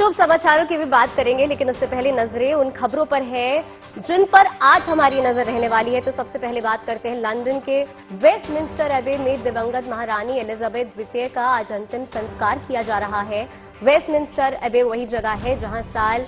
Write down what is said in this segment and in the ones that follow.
शुभ समाचारों की भी बात करेंगे, लेकिन उससे पहले नजरें उन खबरों पर है जिन पर आज हमारी नजर रहने वाली है। तो सबसे पहले बात करते हैं लंदन के वेस्टमिंस्टर एबे में दिवंगत महारानी एलिजाबेथ द्वितीय का आज अंतिम संस्कार किया जा रहा है। वेस्टमिंस्टर एबे वही जगह है जहां साल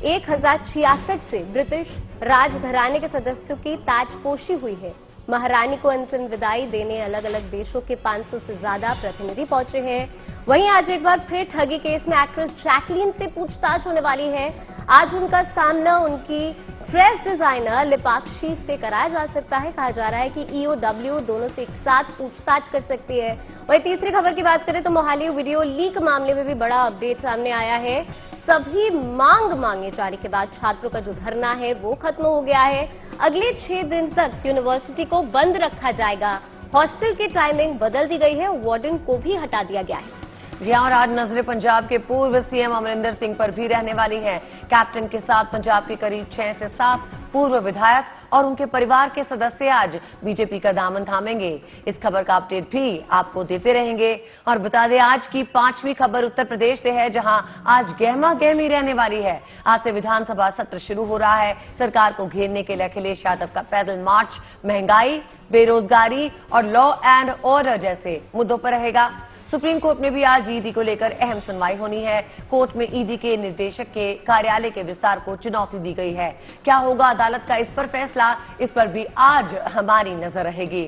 1066 से ब्रिटिश राजघराने के सदस्यों की ताजपोशी हुई है। महारानी को अंतिम विदाई देने अलग अलग देशों के 500 से ज्यादा प्रतिनिधि पहुंचे हैं। वहीं आज एक बार फिर ठगी केस में एक्ट्रेस जैकलीन से पूछताछ होने वाली है। आज उनका सामना उनकी ड्रेस डिजाइनर लिपाक्षी से कराया जा सकता है। कहा जा रहा है कि ईओडब्ल्यू दोनों से एक साथ पूछताछ कर सकती है। वहीं तीसरी खबर की बात करें तो मोहाली वीडियो लीक मामले में भी बड़ा अपडेट सामने आया है। सभी मांगे जाने के बाद छात्रों का जो धरना है वो खत्म हो गया है। अगले 6 दिन तक यूनिवर्सिटी को बंद रखा जाएगा। हॉस्टल की टाइमिंग बदल दी गई है, वार्डन को भी हटा दिया गया है। जी हां, और आज नजरें पंजाब के पूर्व सीएम अमरिंदर सिंह पर भी रहने वाली हैं। कैप्टन के साथ पंजाब के करीब 6 से 7 पूर्व विधायक और उनके परिवार के सदस्य आज बीजेपी का दामन थामेंगे। इस खबर का अपडेट भी आपको देते रहेंगे। और बता दें, आज की 5वीं खबर उत्तर प्रदेश से है, जहां आज गहमा गहमी रहने वाली है। आज से विधानसभा सत्र शुरू हो रहा है। सरकार को घेरने के लिए अखिलेश यादव का पैदल मार्च महंगाई, बेरोजगारी और लॉ एंड ऑर्डर जैसे मुद्दों पर रहेगा। सुप्रीम कोर्ट में भी आज ईडी को लेकर अहम सुनवाई होनी है। कोर्ट में ईडी के निदेशक के कार्यालय के विस्तार को चुनौती दी गई है। क्या होगा अदालत का इस पर फैसला, इस पर भी आज हमारी नजर रहेगी।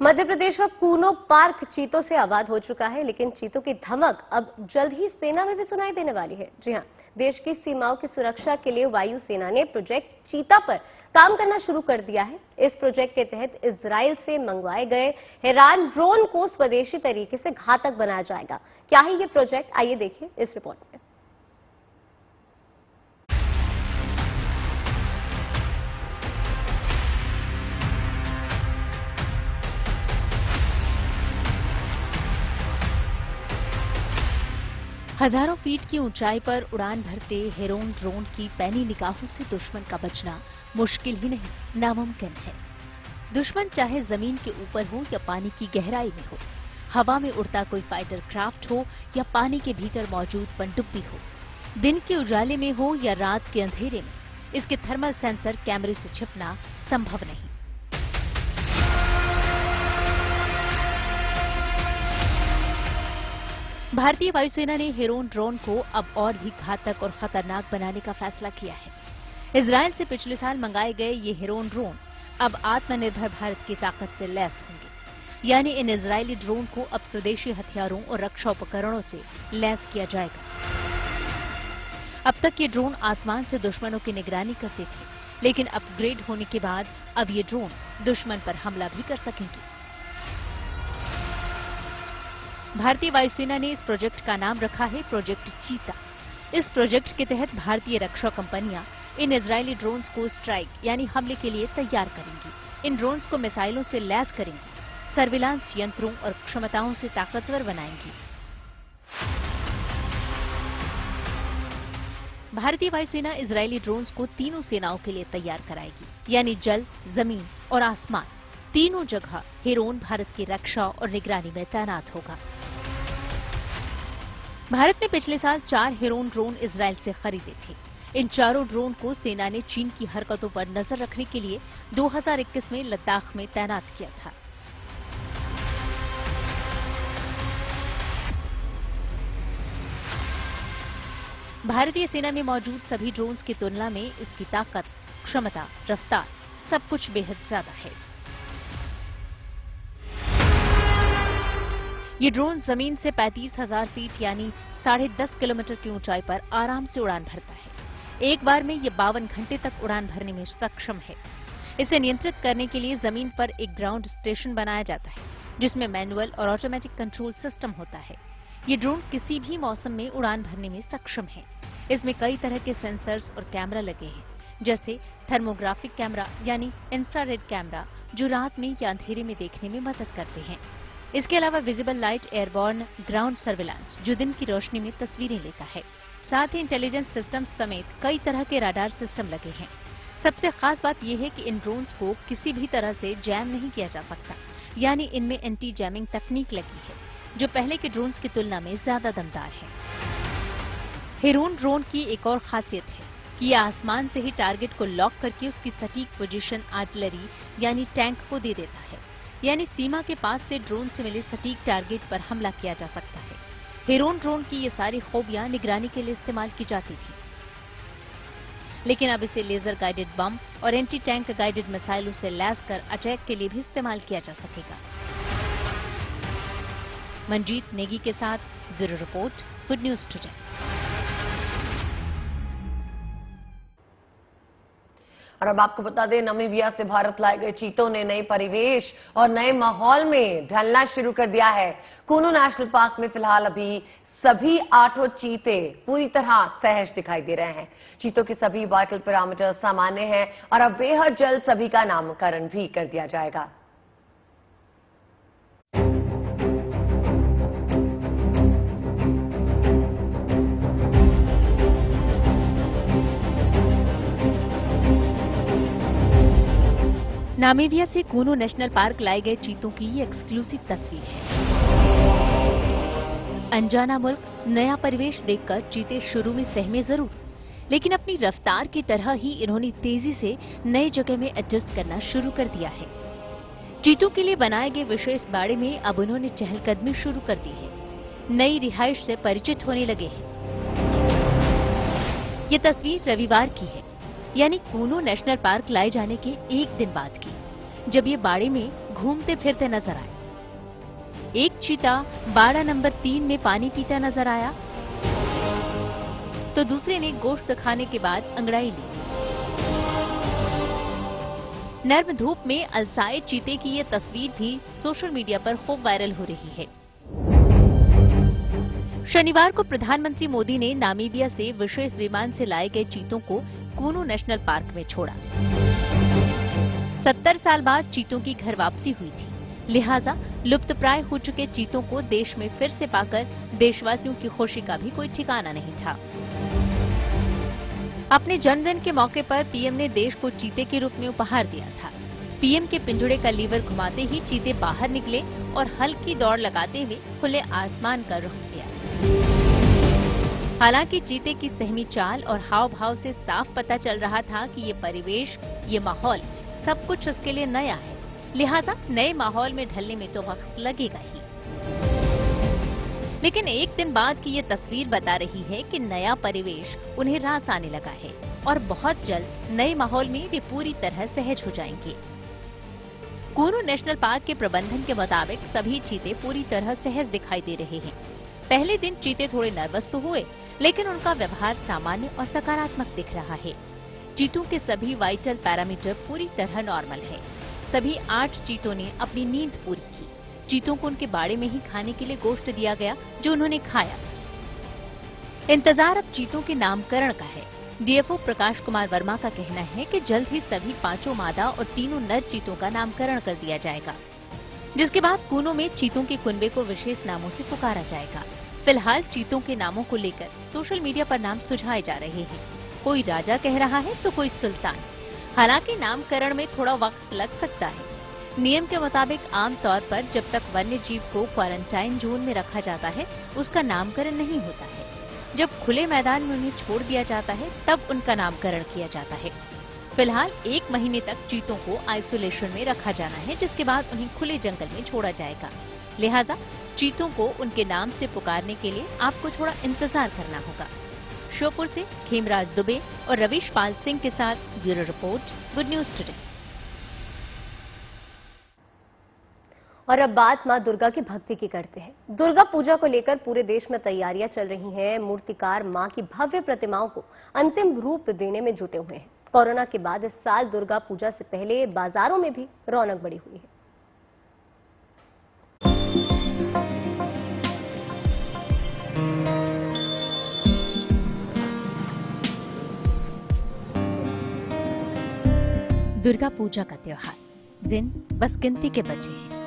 मध्य प्रदेश का कूनो पार्क चीतों से आबाद हो चुका है, लेकिन चीतों की धमक अब जल्द ही सेना में भी सुनाई देने वाली है। जी हां, देश की सीमाओं की सुरक्षा के लिए वायुसेना ने प्रोजेक्ट चीता पर काम करना शुरू कर दिया है। इस प्रोजेक्ट के तहत इजराइल से मंगवाए गए हेरान ड्रोन को स्वदेशी तरीके से घातक बनाया जाएगा। क्या है ये प्रोजेक्ट, आइए देखिए इस रिपोर्ट में। हजारों फीट की ऊंचाई पर उड़ान भरते हेरोन ड्रोन की पैनी निगाहों से दुश्मन का बचना मुश्किल ही नहीं, नामुमकिन है। दुश्मन चाहे जमीन के ऊपर हो या पानी की गहराई में हो, हवा में उड़ता कोई फाइटर क्राफ्ट हो या पानी के भीतर मौजूद पनडुब्बी हो, दिन के उजाले में हो या रात के अंधेरे में, इसके थर्मल सेंसर कैमरे से छिपना संभव नहीं। भारतीय वायुसेना ने हेरोन ड्रोन को अब और भी घातक और खतरनाक बनाने का फैसला किया है। इजराइल से पिछले साल मंगाए गए ये हेरोन ड्रोन अब आत्मनिर्भर भारत की ताकत से लैस होंगे, यानी इन इजरायली ड्रोन को अब स्वदेशी हथियारों और रक्षा उपकरणों से लैस किया जाएगा। अब तक ये ड्रोन आसमान से दुश्मनों की निगरानी करते थे, लेकिन अपग्रेड होने के बाद अब ये ड्रोन दुश्मन पर हमला भी कर सकेंगे। भारतीय वायुसेना ने इस प्रोजेक्ट का नाम रखा है प्रोजेक्ट चीता। इस प्रोजेक्ट के तहत भारतीय रक्षा कंपनियां इन इजरायली ड्रोन्स को स्ट्राइक यानी हमले के लिए तैयार करेंगी। इन ड्रोन्स को मिसाइलों से लैस करेंगी, सर्विलांस यंत्रों और क्षमताओं से ताकतवर बनाएंगी। भारतीय वायुसेना इजरायली ड्रोन्स को तीनों सेनाओं के लिए तैयार कराएगी, यानी जल, जमीन और आसमान, तीनों जगह हेरोन भारत की रक्षा और निगरानी में तैनात होगा। भारत ने पिछले साल 4 हेरोन ड्रोन इजराइल से खरीदे थे। इन चारों ड्रोन को सेना ने चीन की हरकतों पर नजर रखने के लिए 2021 में लद्दाख में तैनात किया था। भारतीय सेना में मौजूद सभी ड्रोन्स की तुलना में इसकी ताकत, क्षमता, रफ्तार सब कुछ बेहद ज्यादा है। ये ड्रोन जमीन से 35,000 फीट यानी 10.5 किलोमीटर की ऊंचाई पर आराम से उड़ान भरता है। एक बार में ये 52 घंटे तक उड़ान भरने में सक्षम है। इसे नियंत्रित करने के लिए जमीन पर एक ग्राउंड स्टेशन बनाया जाता है, जिसमें मैनुअल और ऑटोमेटिक कंट्रोल सिस्टम होता है। ये ड्रोन किसी भी मौसम में उड़ान भरने में सक्षम है। इसमें कई तरह के सेंसर्स और कैमरा लगे हैं, जैसे थर्मोग्राफिक कैमरा यानी इंफ्रारेड कैमरा, जो रात में या अंधेरे में देखने में मदद करते हैं। इसके अलावा visible light airborne ground surveillance, जो दिन की रोशनी में तस्वीरें लेता है। साथ ही इंटेलिजेंस सिस्टम समेत कई तरह के राडार सिस्टम लगे हैं। सबसे खास बात यह है कि इन ड्रोन्स को किसी भी तरह से जैम नहीं किया जा सकता। यानी इनमें एंटी जैमिंग तकनीक लगी है, जो पहले के ड्रोन्स की तुलना में ज्यादा दमदार है। हेरोन ड्रोन की एक और खासियत है कि यह आसमान से ही टारगेट को लॉक करके उसकी सटीक पोजीशन आर्टिलरी यानी टैंक को दे देता है, यानी सीमा के पास से ड्रोन से मिले सटीक टारगेट पर हमला किया जा सकता है। हेरोन ड्रोन की ये सारी खूबियां निगरानी के लिए इस्तेमाल की जाती थी, लेकिन अब इसे लेजर गाइडेड बम और एंटी टैंक गाइडेड मिसाइलों से लैस कर अटैक के लिए भी इस्तेमाल किया जा सकेगा। मंजीत नेगी के साथ bureau report, good news today. और अब आपको बता दें, नामीबिया से भारत लाए गए चीतों ने नए परिवेश और नए माहौल में ढलना शुरू कर दिया है। कूनू नेशनल पार्क में फिलहाल अभी सभी 8 चीते पूरी तरह सहज दिखाई दे रहे हैं। चीतों के सभी वाइटल पैरामीटर सामान्य हैं और अब बेहद जल्द सभी का नामकरण भी कर दिया जाएगा। नामीबिया से कूनू नेशनल पार्क लाए गए चीतों की ये एक्सक्लूसिव तस्वीर है। अनजाना मुल्क, नया परिवेश देखकर चीते शुरू में सहमे जरूर, लेकिन अपनी रफ्तार की तरह ही इन्होंने तेजी से नई जगह में एडजस्ट करना शुरू कर दिया है। चीतों के लिए बनाए गए विशेष बाड़े में अब उन्होंने चहलकदमी शुरू कर दी है, नई रिहाइश से परिचित होने लगे हैं। ये तस्वीर रविवार की है, यानी कूनू नेशनल पार्क लाए जाने के एक दिन बाद की, जब ये बाड़े में घूमते फिरते नजर आए। एक चीता बाड़ा नंबर 3 में पानी पीता नजर आया, तो दूसरे ने गोश्त खाने के बाद अंगड़ाई ली। नर्म धूप में अलसाए चीते की ये तस्वीर भी सोशल मीडिया पर खूब वायरल हो रही है। शनिवार को प्रधानमंत्री मोदी ने नामीबिया से विशेष विमान से लाए गए चीतों को कूनू नेशनल पार्क में छोड़ा। 70 साल बाद चीतों की घर वापसी हुई थी, लिहाजा लुप्तप्राय हो चुके चीतों को देश में फिर से पाकर देशवासियों की खुशी का भी कोई ठिकाना नहीं था। अपने जन्मदिन के मौके पर पीएम ने देश को चीते के रूप में उपहार दिया था। पीएम के पिंजड़े का लीवर घुमाते ही चीते बाहर निकले और हल्की दौड़ लगाते हुए खुले आसमान का रुख किया। हालांकि चीते की सहमी चाल और हाव भाव से साफ पता चल रहा था कि ये परिवेश, ये माहौल, सब कुछ उसके लिए नया है, लिहाजा नए माहौल में ढलने में तो वक्त लगेगा ही। लेकिन एक दिन बाद की ये तस्वीर बता रही है कि नया परिवेश उन्हें रास आने लगा है और बहुत जल्द नए माहौल में वे पूरी तरह सहज हो जाएंगे। कूनू नेशनल पार्क के प्रबंधन के मुताबिक सभी चीते पूरी तरह सहज दिखाई दे रहे हैं। पहले दिन चीते थोड़े नर्वस तो हुए, लेकिन उनका व्यवहार सामान्य और सकारात्मक दिख रहा है। चीतों के सभी वाइटल पैरामीटर पूरी तरह नॉर्मल है। सभी 8 चीतों ने अपनी नींद पूरी की। चीतों को उनके बाड़े में ही खाने के लिए गोश्त दिया गया, जो उन्होंने खाया। इंतजार अब चीतों के नामकरण का है। डीएफओ प्रकाश कुमार वर्मा का कहना है कि जल्द ही सभी 5 मादा और 3 नर चीतों का नामकरण कर दिया जाएगा, जिसके बाद कूनू में चीतों के कुनबे को विशेष नामों से पुकारा जाएगा। फिलहाल चीतों के नामों को लेकर सोशल मीडिया पर नाम सुझाए जा रहे हैं। कोई राजा कह रहा है तो कोई सुल्तान। हालांकि नामकरण में थोड़ा वक्त लग सकता है। नियम के मुताबिक आमतौर पर जब तक वन्य जीव को क्वारंटाइन जोन में रखा जाता है, उसका नामकरण नहीं होता है। जब खुले मैदान में उन्हें छोड़ दिया जाता है, तब उनका नामकरण किया जाता है। फिलहाल 1 महीने तक चीतों को आइसोलेशन में रखा जाना है, जिसके बाद उन्हें खुले जंगल में छोड़ा जाएगा। लिहाजा चीतों को उनके नाम से पुकारने के लिए आपको थोड़ा इंतजार करना होगा। श्योपुर से खेमराज दुबे और रवीश पाल सिंह के साथ bureau report, good news today. और अब बात मां दुर्गा की भक्ति की करते हैं। दुर्गा पूजा को लेकर पूरे देश में तैयारियां चल रही हैं। मूर्तिकार मां की भव्य प्रतिमाओं को अंतिम रूप देने में जुटे हुए हैं। कोरोना के बाद इस साल दुर्गा पूजा से पहले बाजारों में भी रौनक बढ़ी हुई है। दुर्गा पूजा का त्योहार, दिन बस गिनती के बचे हैं।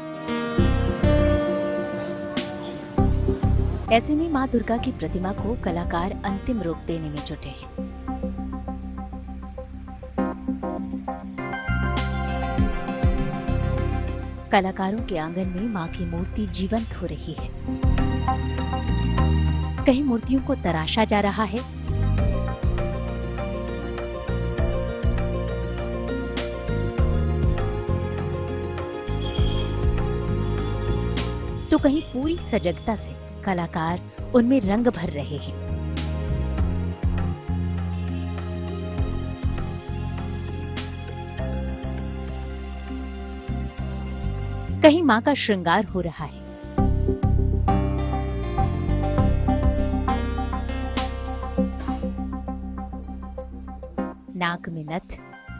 ऐसे में मां दुर्गा की प्रतिमा को कलाकार अंतिम रूप देने में जुटे हैं। कलाकारों के आंगन में मां की मूर्ति जीवंत हो रही है। कहीं मूर्तियों को तराशा जा रहा है, तो कहीं पूरी सजगता से कलाकार उनमें रंग भर रहे हैं। कहीं मां का श्रृंगार हो रहा है, नाक में नथ,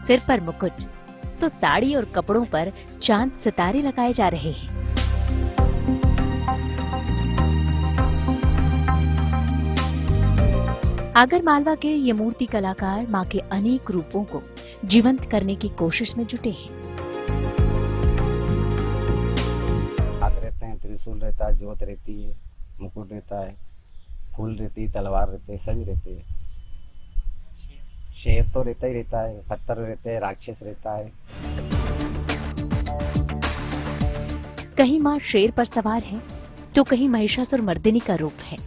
सिर पर मुकुट, तो साड़ी और कपड़ों पर चांद सितारे लगाए जा रहे हैं। आगरमालवा के ये मूर्ति कलाकार मां के अनेक रूपों को जीवंत करने की कोशिश में जुटे हैं। हाथ रहते हैं, त्रिशूल रहता है, ज्योत रहती है, मुकुट रहता है, फूल रहती है, तलवार रहते हैं, सभी रहते हैं। शेर तो रहता ही रहता है, पत्थर रहते हैं, राक्षस रहता है। कहीं मां शेर पर सवार है, तो कहीं महिषासुर मर्दिनी का रूप है,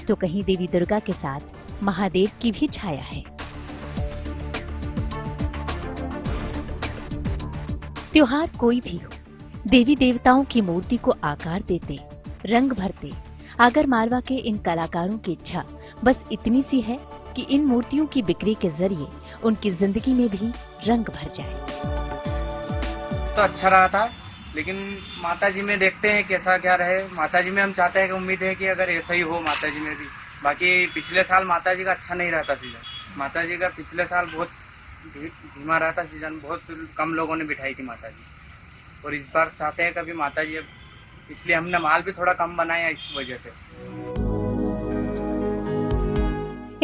तो कहीं देवी दुर्गा के साथ महादेव की भी छाया है। त्योहार कोई भी हो, देवी देवताओं की मूर्ति को आकार देते, रंग भरते आगरमालवा के इन कलाकारों की इच्छा बस इतनी सी है कि इन मूर्तियों की बिक्री के जरिए उनकी जिंदगी में भी रंग भर जाए। तो अच्छा रहा था, लेकिन माताजी में देखते हैं कैसा क्या रहे। माताजी में हम चाहते हैं कि उम्मीद है कि अगर ऐसा ही हो माताजी में भी। बाकी पिछले साल माताजी का अच्छा नहीं रहता सीजन। माताजी का पिछले साल बहुत धीमा रहा था सीजन, बहुत कम लोगों ने बिठाई थी माताजी। और इस बार चाहते हैं कभी माताजी, इसलिए हमने माल भी थोड़ा कम बनाया इस वजह से।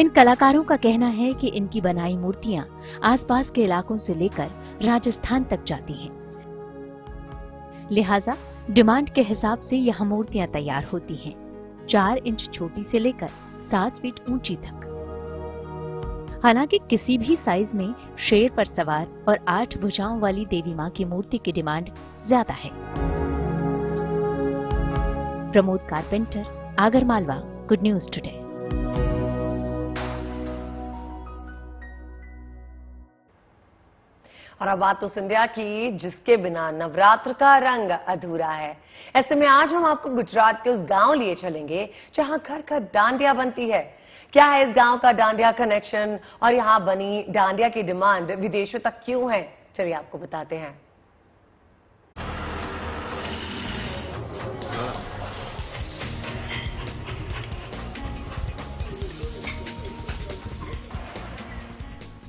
इन कलाकारों का कहना है कि इनकी बनाई मूर्तियां आसपास के इलाकों से लेकर राजस्थान तक जाती हैं। लिहाजा डिमांड के हिसाब से यहां मूर्तियां तैयार होती हैं, 4 इंच छोटी से लेकर 7 फीट ऊंची तक। हालांकि किसी भी साइज में शेर पर सवार और 8 भुजाओं वाली देवी मां की मूर्ति की डिमांड ज्यादा है। Pramod carpenter, Agar Malwa, good news today. और अब बात तो सिंधिया की, जिसके बिना नवरात्र का रंग अधूरा है। ऐसे में आज हम आपको गुजरात के उस गांव लिए चलेंगे जहां घर घर डांडिया बनती है। क्या है इस गांव का डांडिया कनेक्शन और यहां बनी डांडिया की डिमांड विदेशों तक क्यों है, चलिए आपको बताते हैं।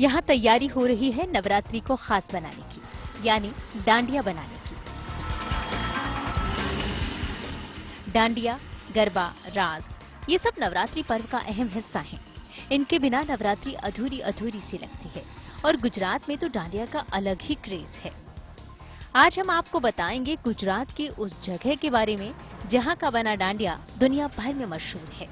यहाँ तैयारी हो रही है नवरात्रि को खास बनाने की, यानी डांडिया बनाने की। डांडिया, गरबा, रास, ये सब नवरात्रि पर्व का अहम हिस्सा हैं। इनके बिना नवरात्रि अधूरी अधूरी सी लगती है और गुजरात में तो डांडिया का अलग ही क्रेज है। आज हम आपको बताएंगे गुजरात की उस जगह के बारे में जहाँ का बना डांडिया दुनिया भर में मशहूर है।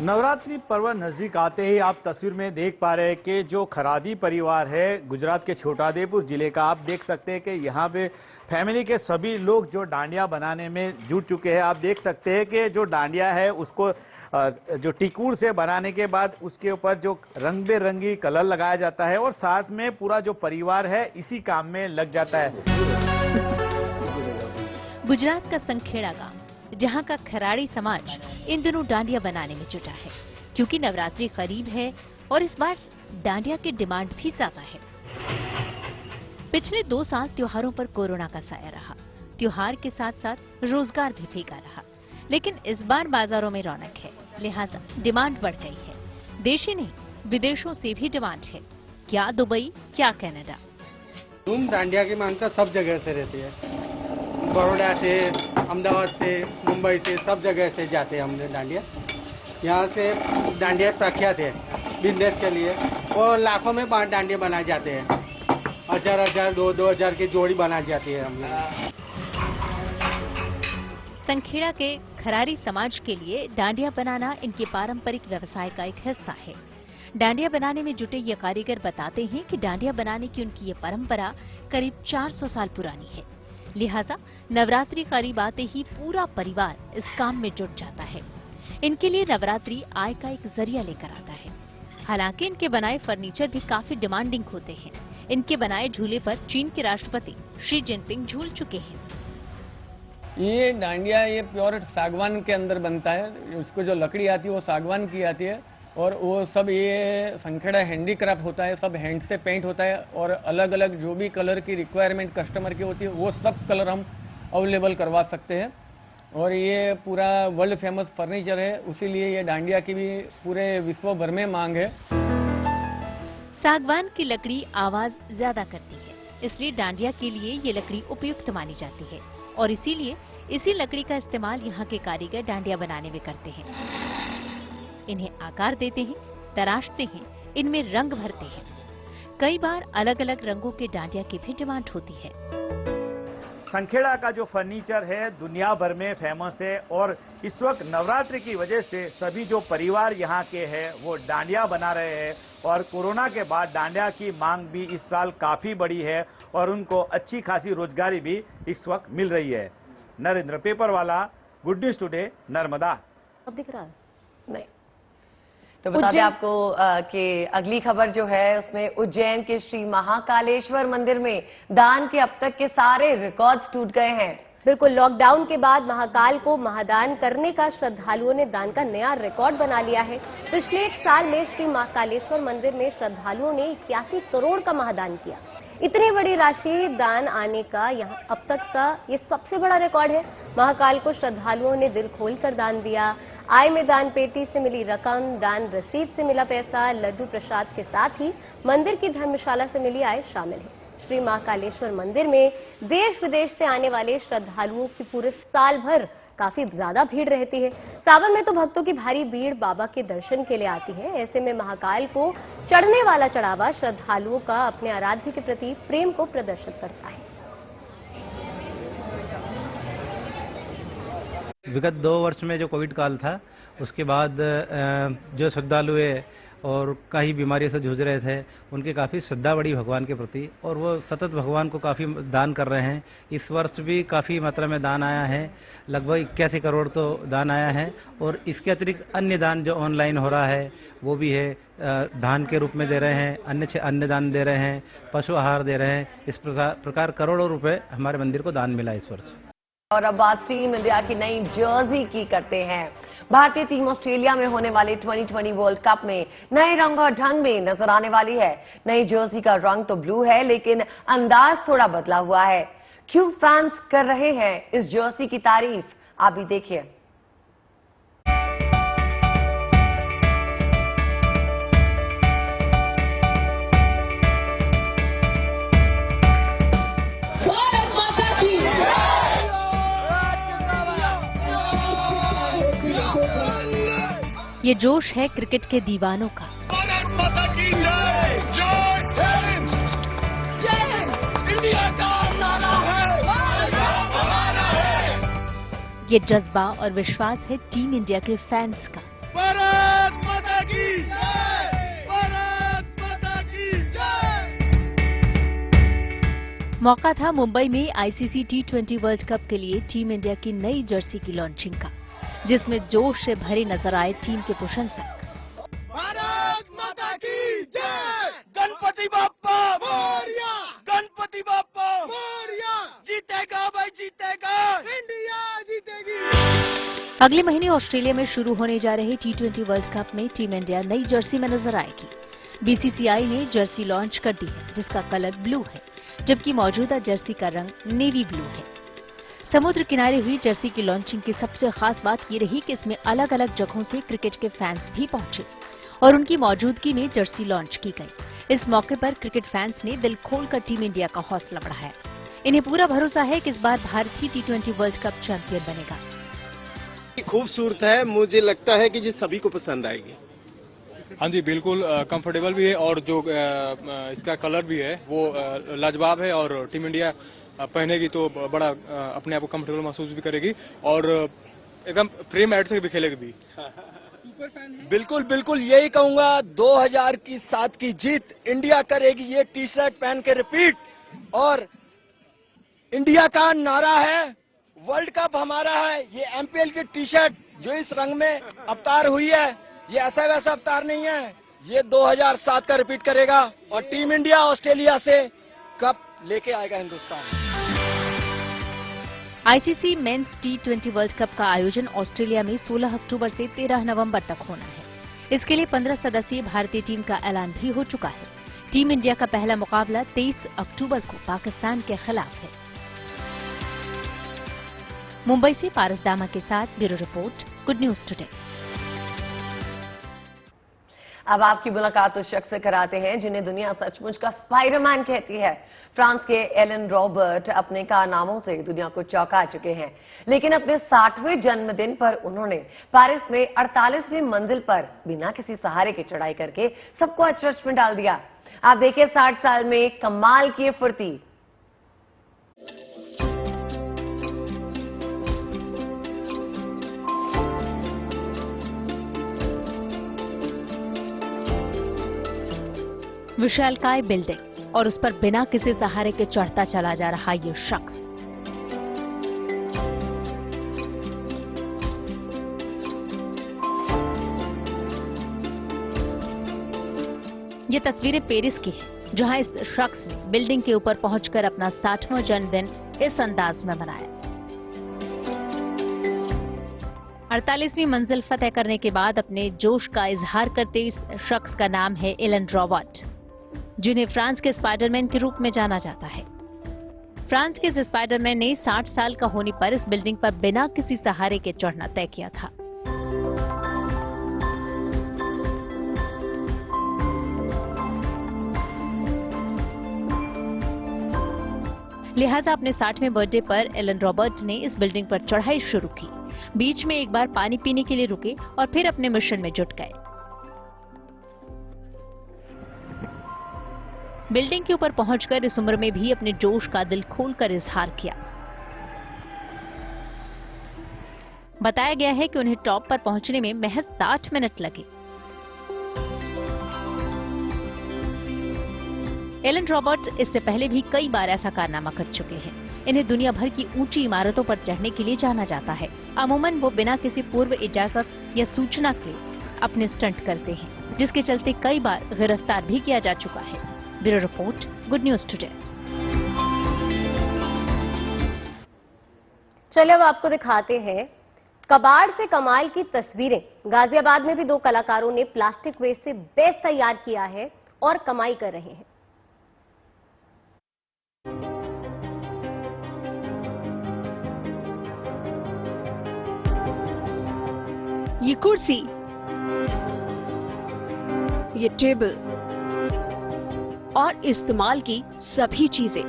नवरात्रि पर्व नजदीक आते ही आप तस्वीर में देख पा रहे हैं कि जो खरादी परिवार है गुजरात के छोटाउदेपुर जिले का, आप देख सकते हैं कि यहाँ पे फैमिली के सभी लोग जो डांडिया बनाने में जुट चुके हैं। आप देख सकते हैं कि जो डांडिया है उसको जो टिकूर से बनाने के बाद उसके ऊपर जो रंग बेरंगी कलर लगाया जाता है और साथ में पूरा जो परिवार है इसी काम में लग जाता है। गुजरात का संखेड़ा गांव, जहां का खराड़ी समाज इन दिनों डांडिया बनाने में जुटा है, क्योंकि नवरात्रि करीब है और इस बार डांडिया की डिमांड भी ज्यादा है। पिछले 2 साल त्योहारों पर कोरोना का साया रहा, त्योहार के साथ साथ रोजगार भी फीका रहा, लेकिन इस बार बाजारों में रौनक है, लिहाजा डिमांड बढ़ गई है। देशी नहीं विदेशों से भी डिमांड है, क्या दुबई, क्या कनाडा। डांडिया की मांग तो सब जगह से रहती है, बड़ौदा से, अहमदाबाद से, मुंबई से, सब जगह से जाते हैं हमने डांडिया। यहाँ से डांडिया प्रख्यात है बिजनेस के लिए और लाखों में डांडिया बनाए जाते हैं, 1000 2,000 की जोड़ी बनाई जाती है हमने। संखेड़ा के खरारी समाज के लिए डांडिया बनाना इनके पारंपरिक व्यवसाय का एक हिस्सा है। डांडिया बनाने में जुटे ये कारीगर बताते हैं कि डांडिया बनाने की उनकी ये परंपरा करीब 400 साल पुरानी है। लिहाजा नवरात्रि करीब आते ही पूरा परिवार इस काम में जुट जाता है। इनके लिए नवरात्रि आय का एक जरिया लेकर आता है। हालांकि इनके बनाए फर्नीचर भी काफी डिमांडिंग होते हैं। इनके बनाए झूले पर चीन के राष्ट्रपति शी जिनपिंग झूल चुके हैं। ये डांडिया ये प्योर सागवान के अंदर बनता है। उसको जो लकड़ी आती है वो सागवान की आती है और वो सब ये संखेड़ा हैंडीक्राफ्ट होता है, सब हैंड से पेंट होता है और अलग अलग जो भी कलर की रिक्वायरमेंट कस्टमर की होती है वो सब कलर हम अवेलेबल करवा सकते हैं। और ये पूरा वर्ल्ड फेमस फर्नीचर है, उसीलिए ये डांडिया की भी पूरे विश्व भर में मांग है। सागवान की लकड़ी आवाज ज्यादा करती है, इसलिए डांडिया के लिए ये लकड़ी उपयुक्त मानी जाती है और इसीलिए इसी लकड़ी का इस्तेमाल यहाँ के कारीगर डांडिया बनाने में करते हैं। इन्हें आकार देते हैं, तराशते हैं, इनमें रंग भरते हैं। कई बार अलग अलग रंगों के डांडिया की भी डिमांड होती है। संखेड़ा का जो फर्नीचर है दुनिया भर में फेमस है और इस वक्त नवरात्रि की वजह से सभी जो परिवार यहाँ के हैं वो डांडिया बना रहे हैं और कोरोना के बाद डांडिया की मांग भी इस साल काफी बड़ी है और उनको अच्छी खासी रोजगारी भी इस वक्त मिल रही है। नरेंद्र पेपरवाला, गुड न्यूज टुडे, नर्मदा। अब दिख रहा है? नहीं तो बता दें आपको कि अगली खबर जो है उसमें उज्जैन के श्री महाकालेश्वर मंदिर में दान के अब तक के सारे रिकॉर्ड्स टूट गए हैं। बिल्कुल, लॉकडाउन के बाद महाकाल को महादान करने का श्रद्धालुओं ने दान का नया रिकॉर्ड बना लिया है। पिछले एक साल में श्री महाकालेश्वर मंदिर में श्रद्धालुओं ने 81 करोड़ का महादान किया। इतनी बड़ी राशि दान आने का यहाँ अब तक का ये सबसे बड़ा रिकॉर्ड है। महाकाल को श्रद्धालुओं ने दिल खोलकर दान दिया। आय में दान पेटी से मिली रकम, दान रसीद से मिला पैसा, लड्डू प्रसाद के साथ ही मंदिर की धर्मशाला से मिली आय शामिल है। श्री महाकालेश्वर मंदिर में देश विदेश से आने वाले श्रद्धालुओं की पूरे साल भर काफी ज्यादा भीड़ रहती है। सावन में तो भक्तों की भारी भीड़ बाबा के दर्शन के लिए आती है। ऐसे में महाकाल को चढ़ने वाला चढ़ावा श्रद्धालुओं का अपने आराध्य के प्रति प्रेम को प्रदर्शित करता है। विगत 2 वर्ष में जो कोविड काल था उसके बाद जो श्रद्धालु और कई बीमारियों से जूझ रहे थे उनकी काफ़ी श्रद्धा बढ़ी भगवान के प्रति और वो सतत भगवान को काफ़ी दान कर रहे हैं। इस वर्ष भी काफ़ी मात्रा में दान आया है, लगभग 81 करोड़ तो दान आया है और इसके अतिरिक्त अन्य दान जो ऑनलाइन हो रहा है वो भी है। धान के रूप में दे रहे हैं, अन्य दान दे रहे हैं, पशु आहार दे रहे हैं। इस प्रकार करोड़ों रुपए हमारे मंदिर को दान मिला इस वर्ष। और अब बात टीम इंडिया की नई जर्सी की करते हैं। भारतीय टीम ऑस्ट्रेलिया में होने वाले 2020 वर्ल्ड कप में नए रंग और ढंग में नजर आने वाली है। नई जर्सी का रंग तो ब्लू है लेकिन अंदाज थोड़ा बदला हुआ है। क्यों फैंस कर रहे हैं इस जर्सी की तारीफ, आप भी देखिए। ये जोश है क्रिकेट के दीवानों का। ये जज्बा और विश्वास है टीम इंडिया के फैंस का। भारत माता की जय! भारत माता की जय! मौका था मुंबई में आईसीसी T20 वर्ल्ड कप के लिए टीम इंडिया की नई जर्सी की लॉन्चिंग का, जिसमें जोश से भरे नजर आए टीम के प्रशंसक। भारत माता की जय! गणपति बाप्पा मोरया! गणपति बाप्पा मोरया! जीतेगा भाई जीतेगा! इंडिया जीतेगी! अगले महीने ऑस्ट्रेलिया में शुरू होने जा रहे T20 वर्ल्ड कप में टीम इंडिया नई जर्सी में नजर आएगी। बीसीसीआई ने जर्सी लॉन्च कर दी है जिसका कलर ब्लू है, जबकि मौजूदा जर्सी का रंग नेवी ब्लू है। समुद्र किनारे हुई जर्सी की लॉन्चिंग की सबसे खास बात ये रही कि इसमें अलग अलग जगहों से क्रिकेट के फैंस भी पहुंचे और उनकी मौजूदगी में जर्सी लॉन्च की गई। इस मौके पर क्रिकेट फैंस ने दिल खोलकर टीम इंडिया का हौसला बढ़ाया। इन्हें पूरा भरोसा है कि इस बार भारत ही T20 वर्ल्ड कप चैंपियन बनेगा। खूबसूरत है, मुझे लगता है कि ये सभी को पसंद आएगी। हाँ जी, बिल्कुल कंफर्टेबल भी है और जो इसका कलर भी है वो लाजवाब है और टीम इंडिया पहनेगी तो बड़ा अपने आप को कंफर्टेबल महसूस भी करेगी और एकदम प्रेम एड से भी खेलेगी भी। बिल्कुल बिल्कुल यही कहूंगा, 2007 की जीत इंडिया करेगी ये टी शर्ट पहन के रिपीट और इंडिया का नारा है, वर्ल्ड कप हमारा है। ये एमपीएल की टी शर्ट जो इस रंग में अवतार हुई है, ये ऐसा वैसा अवतार नहीं है, ये 2007 का रिपीट करेगा और टीम इंडिया ऑस्ट्रेलिया से कप लेके आएगा Hindustan. ICC men's T20 world cup का आयोजन ऑस्ट्रेलिया में 16 अक्टूबर से 13 नवंबर तक होना है। इसके लिए 15 सदस्यीय भारतीय टीम का ऐलान भी हो चुका है। टीम इंडिया का पहला मुकाबला 23 अक्टूबर को पाकिस्तान के खिलाफ है। मुंबई से पारस दामा के साथ bureau report, good news today. अब आपकी मुलाकात उस शख्स से कराते हैं जिन्हें दुनिया सचमुच का स्पाइडरमैन कहती है। फ्रांस के एलन रॉबर्ट अपने कारनामों से दुनिया को चौंका चुके हैं, लेकिन अपने 60वें जन्मदिन पर उन्होंने पेरिस में 48वीं मंजिल पर बिना किसी सहारे के चढ़ाई करके सबको अचरज में डाल दिया। आप देखिए 60 साल में कमाल की फुर्ती। विशालकाय बिल्डिंग और उस पर बिना किसी सहारे के चढ़ता चला जा रहा ये शख्स। ये तस्वीरें पेरिस की हैं, जहां इस शख्स ने बिल्डिंग के ऊपर पहुंचकर अपना 60वां जन्मदिन इस अंदाज में मनाया। 48वीं मंजिल फतेह करने के बाद अपने जोश का इजहार करते इस शख्स का नाम है एलन रॉबर्ट, जिन्हें फ्रांस के स्पाइडरमैन के रूप में जाना जाता है। फ्रांस के इस स्पाइडरमैन ने 60 साल का होने पर इस बिल्डिंग पर बिना किसी सहारे के चढ़ना तय किया था। लिहाजा अपने 60वें बर्थडे पर एलन रॉबर्ट ने इस बिल्डिंग पर चढ़ाई शुरू की। बीच में एक बार पानी पीने के लिए रुके और फिर अपने मिशन में जुट गए। बिल्डिंग के ऊपर पहुंचकर इस उम्र में भी अपने जोश का दिल खोलकर इजहार किया। बताया गया है कि उन्हें टॉप पर पहुंचने में महज 60 मिनट लगे। एलन रॉबर्ट इससे पहले भी कई बार ऐसा कारनामा कर चुके हैं। इन्हें दुनिया भर की ऊंची इमारतों पर चढ़ने के लिए जाना जाता है। अमूमन वो बिना किसी पूर्व इजाजत या सूचना के अपने स्टंट करते हैं, जिसके चलते कई बार गिरफ्तार भी किया जा चुका है। Bureau report, good news today. चलिए अब आपको दिखाते हैं कबाड़ से कमाल की तस्वीरें। गाजियाबाद में भी 2 कलाकारों ने प्लास्टिक वेस्ट से बेस तैयार किया है और कमाई कर रहे हैं। ये कुर्सी, ये टेबल और इस्तेमाल की सभी चीजें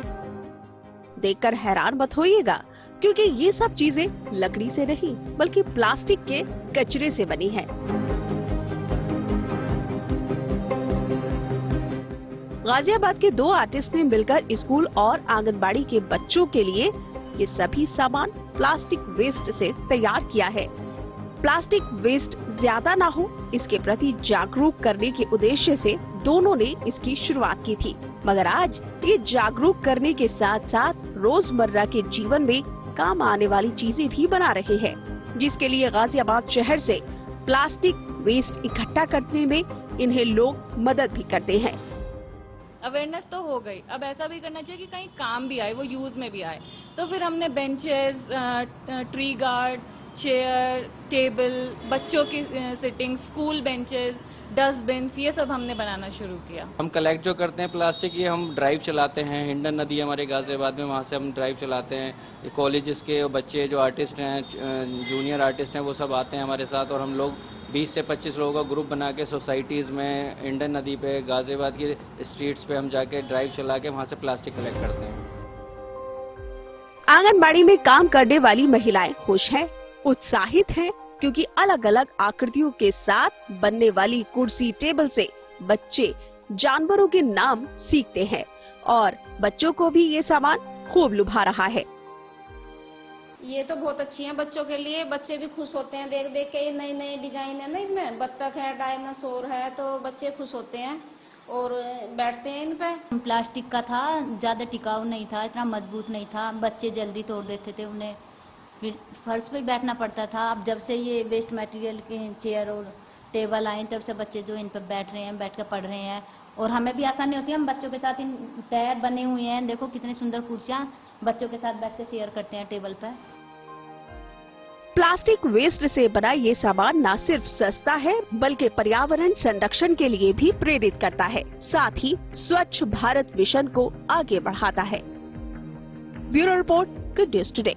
देखकर हैरान मत होइएगा, क्योंकि ये सब चीजें लकड़ी से नहीं बल्कि प्लास्टिक के कचरे से बनी है। गाजियाबाद के 2 आर्टिस्ट ने मिलकर स्कूल और आंगनबाड़ी के बच्चों के लिए ये सभी सामान प्लास्टिक वेस्ट से तैयार किया है। प्लास्टिक वेस्ट ज्यादा ना हो, इसके प्रति जागरूक करने के उद्देश्य से दोनों ने इसकी शुरुआत की थी। मगर आज ये जागरूक करने के साथ साथ रोजमर्रा के जीवन में काम आने वाली चीजें भी बना रहे हैं, जिसके लिए गाजियाबाद शहर से प्लास्टिक वेस्ट इकट्ठा करने में इन्हें लोग मदद भी करते हैं। अवेयरनेस तो हो गई, अब ऐसा भी करना चाहिए कि कहीं काम भी आए, वो यूज में भी आए। तो फिर हमने benches, tree guard, chair, table, बच्चों की सिटिंग, स्कूल बेंचेस, डस्टबिन, ये सब हमने बनाना शुरू किया। हम कलेक्ट जो करते हैं प्लास्टिक, ये हम ड्राइव चलाते हैं। हिंडन नदी हमारे गाजियाबाद में, वहाँ से हम ड्राइव चलाते हैं। कॉलेजेस के बच्चे जो आर्टिस्ट हैं, जूनियर आर्टिस्ट हैं, वो सब आते हैं हमारे साथ और हम लोग 20 से 25 लोगों का ग्रुप बना के सोसाइटीज़ में, हिंडन नदी पे, गाजियाबाद की स्ट्रीट्स पे हम जाके ड्राइव चला के वहाँ से प्लास्टिक कलेक्ट करते हैं। आंगनबाड़ी में काम करने वाली महिलाएं खुश हैं, उत्साहित हैं, क्योंकि अलग अलग आकृतियों के साथ बनने वाली कुर्सी, टेबल से बच्चे जानवरों के नाम सीखते हैं और बच्चों को भी ये सामान खूब लुभा रहा है। ये तो बहुत अच्छी है बच्चों के लिए, बच्चे भी खुश होते हैं देख देख के। नई नई डिजाइन है ना इसमें, बत्तख है, डायनासोर है, तो बच्चे खुश होते हैं और बैठते हैं इन पे। प्लास्टिक का था, ज्यादा टिकाऊ नहीं था, इतना मजबूत नहीं था, बच्चे जल्दी तोड़ देते थे उन्हें, फिर फर्श पे बैठना पड़ता था। अब जब से ये वेस्ट मटेरियल के चेयर और टेबल आए तब से बच्चे जो इन पर बैठ रहे हैं, बैठ कर पढ़ रहे हैं और हमें भी आसानी होती है। हम बच्चों के साथ इन टायर बने हुए हैं, देखो कितनी सुंदर कुर्सियां, बच्चों के साथ बैठ कर शेयर करते हैं टेबल पर। प्लास्टिक वेस्ट से बना ये सामान न सिर्फ सस्ता है बल्कि पर्यावरण संरक्षण के लिए भी प्रेरित करता है, साथ ही स्वच्छ भारत मिशन को आगे बढ़ाता है। Bureau report, good news today.